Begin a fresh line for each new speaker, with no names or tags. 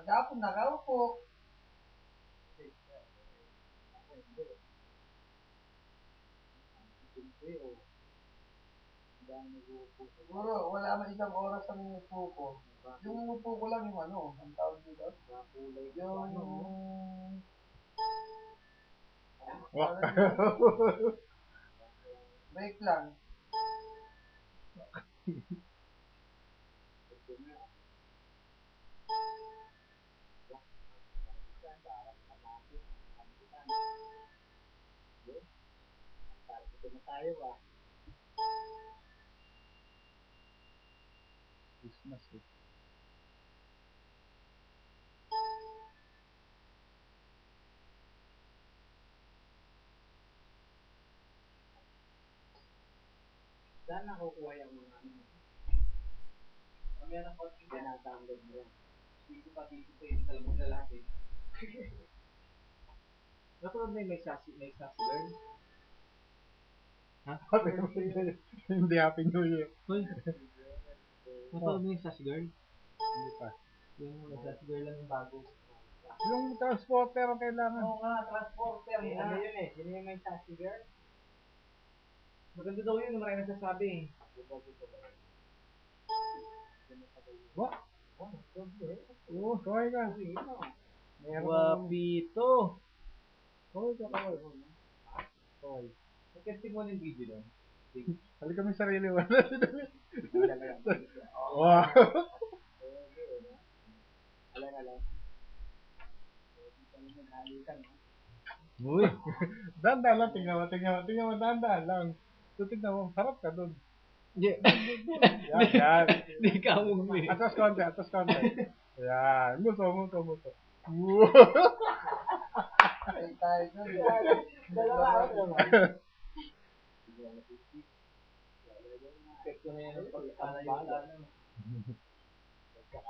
Maghapon nakaupo. Siguro, wala man isang oras ang upo ko. Yung upo ko lang yung ano, ang tawag dito. Yung... break lang.
Christmas eh.
Saan nakukuha yung mga ano? Meron ko yung ginadownload mo yan. Hindi pa dito yung talbog na lahat eh. Napanood mo yung may sassy girl? Ha?
Hindi Happy New Year.
Hoy! Napanood mo yung sassy girl?
Hindi pa.
Yung may sassy girl lang yung bago.
Yung transporter ang kailangan.
Oo nga, transporter. Ano yun eh? Yun yung may sassy girl? Maganda daw yun, marami nagsasabi eh.
Ba? Oo, kaway ka.
Wapito!
Kaway ka, kaway. Kaway.
May testimony video doon.
Halik kami sarili mo.
Wow! Alam.
Uy! Dahan-dahan lang, tingnan mo, dahan-dahan lang. So, tingnan mo, harap ka dun.
Yeah.
Yan.
Hindi ka umumi.
Atas konti. Yan. Muso.
Ay, tayo dun.
Dalawa. Epekto na yan ang pag-aala yung